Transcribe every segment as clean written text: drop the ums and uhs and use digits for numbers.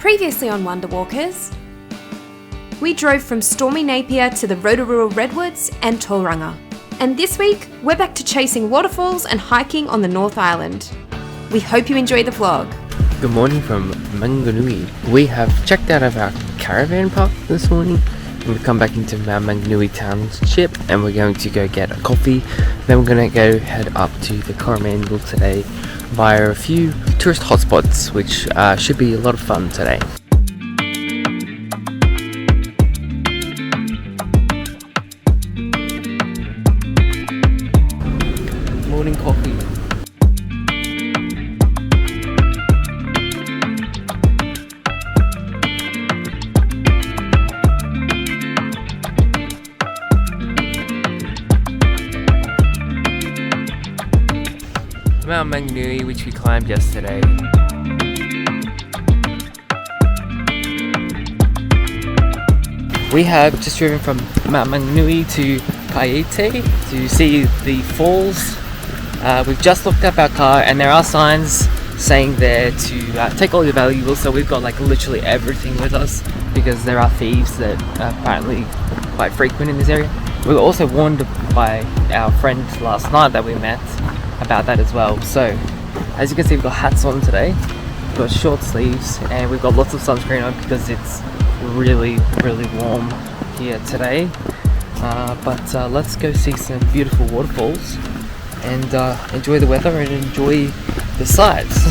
Previously on Wanderwalkers, we drove from stormy Napier to the Rotorua Redwoods and Tauranga. And this week, we're back to chasing waterfalls and hiking on the North Island. We hope you enjoy the vlog. Good morning from Manganui. We have checked out of our caravan park this morning and we've come back into our Manganui township and we're going to go get a coffee. Then we're going to go head up to the Coromandel today via a few tourist hotspots, which should be a lot of fun today. Morning coffee. Mount Manganui, which we climbed yesterday. We have just driven from Mount Manganui to Kayleigh to see the falls. We've just looked up our car and there are signs saying there to take all your valuables, so we've got like literally everything with us because there are thieves that are apparently quite frequent in this area. We were also warned by our friend last night that we met about that as well. So as you can see, we've got hats on today, we've got short sleeves and we've got lots of sunscreen on because it's really warm here today. But let's go see some beautiful waterfalls and enjoy the weather and enjoy the sights.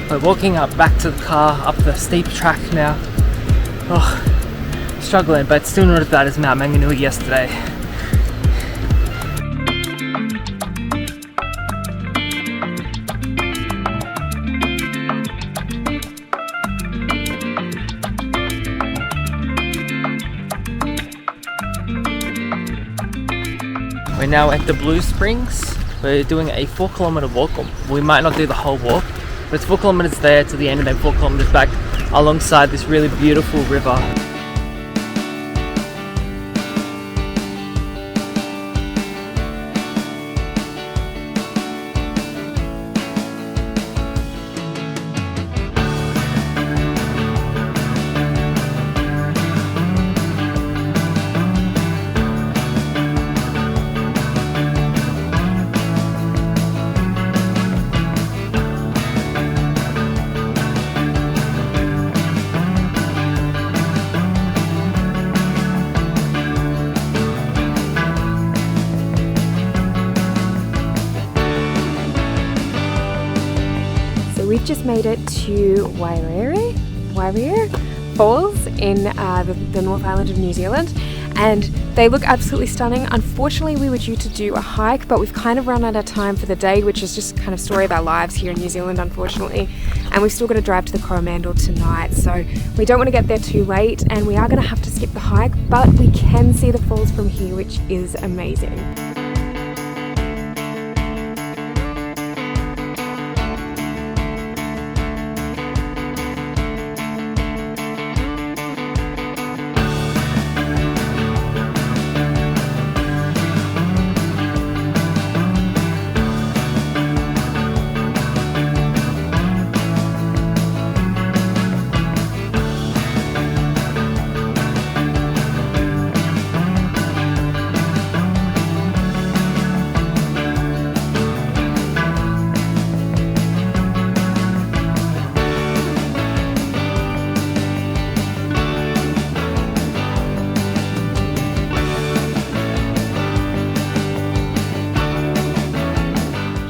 We're walking up back to the car up the steep track now. Oh, struggling, but still not as bad as Mount Manganui yesterday. We're now at the Blue Springs. We're doing a 4-kilometer walk. We might not do the whole walk, but it's 4 kilometers there to the end and then 4 kilometers back alongside this really beautiful river. We've just made it to Wairere Falls in the North Island of New Zealand, and they look absolutely stunning. Unfortunately, we were due to do a hike, but we've kind of run out of time for the day, which is just kind of story of our lives here in New Zealand, unfortunately. And we've still got to drive to the Coromandel tonight, so we don't want to get there too late, and we are going to have to skip the hike, but we can see the falls from here, which is amazing.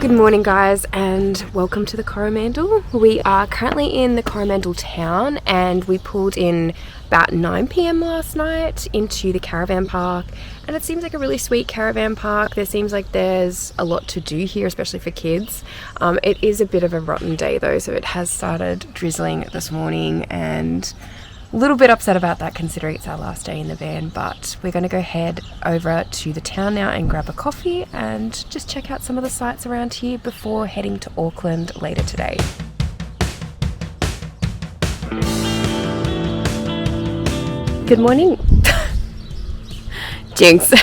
Good morning guys and welcome to the Coromandel. We are currently in the Coromandel town and we pulled in about 9 p.m. last night into the caravan park, and it seems like a really sweet caravan park. There seems like there's a lot to do here, especially for kids. It is a bit of a rotten day though, so it has started drizzling this morning and a little bit upset about that considering it's our last day in the van, but we're going to go head over to the town now and grab a coffee and just check out some of the sights around here before heading to Auckland later today. Good morning. Jinx.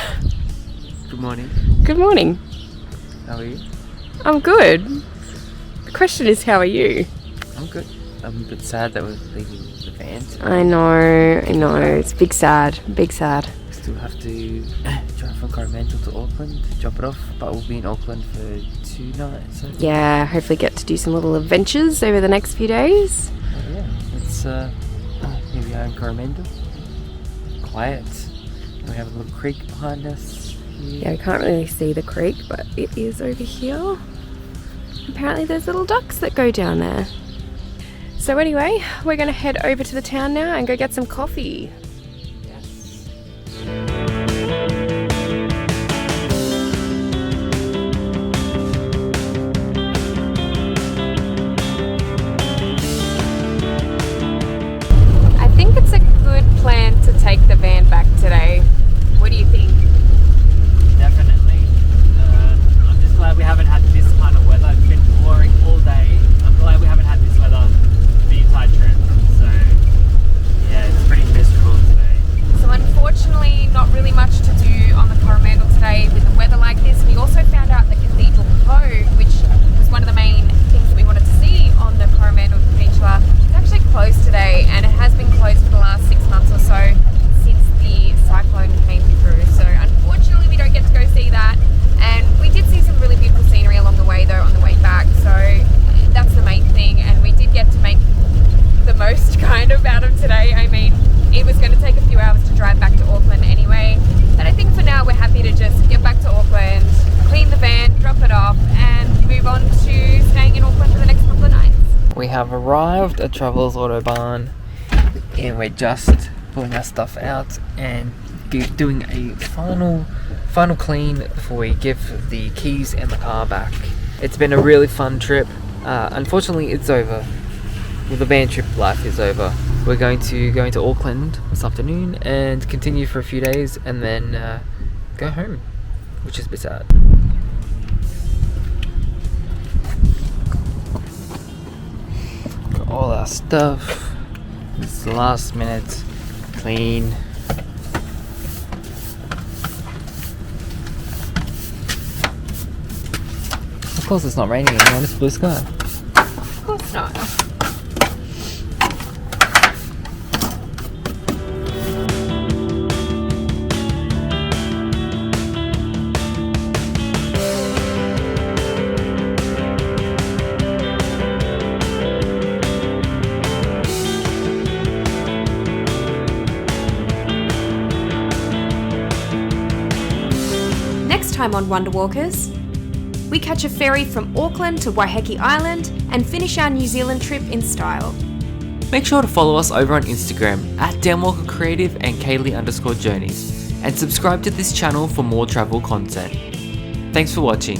Good morning. Good morning. How are you? I'm good. The question is, how are you? I'm good. I'm a bit sad that we're leaving the van. I know. It's big sad. We still have to drive from Coromandel to Auckland, drop it off, but we'll be in Auckland for 2 nights. So. Yeah, hopefully get to do some little adventures over the next few days. Yeah, it's here we are in Coromandel. Quiet. We have a little creek behind us here. Yeah, we can't really see the creek, but it is over here. Apparently there's little ducks that go down there. So anyway, we're going to head over to the town now and go get some coffee. Yes. I think it's a good plan to take the van back today. What do you think? Definitely. I'm just glad we haven't had this kind of weather. It's been pouring all day. I'm glad we haven't had this weather the entire trip. So, yeah, it's pretty miserable today. So unfortunately, not really much to do on the Coromandel today with the weather like this. We also found out the Cathedral Cove, which was one of the main things that we wanted to see on the Coromandel Peninsula, is actually closed today, and it has been closed for the last 6 months or so since the cyclone came through. So unfortunately, we don't get to go see that. And we did see some really beautiful scenery along the way though on the way back. So that's the main thing, and we did get to make the most kind of out of today. I mean, it was going to take a few hours to drive back to Auckland anyway, but I think for now we're happy to just get back to Auckland, clean the van, drop it off, and move on to staying in Auckland for the next couple of nights. We have arrived at Travels Autobahn and we're just pulling our stuff out and doing a final clean before we give the keys and the car back. It's been a really fun trip. Unfortunately, it's over. Well, the van trip life is over. We're going to go into Auckland this afternoon and continue for a few days and then go home, which is a bit sad. Got all our stuff. This is the last minute clean. Of course it's not raining anymore, it's blue sky. Of course not. Next time on Wanderwalkers, we catch a ferry from Auckland to Waiheke Island and finish our New Zealand trip in style. Make sure to follow us over on Instagram at DanWalkerCreative and Kayleigh_journeys and subscribe to this channel for more travel content. Thanks for watching.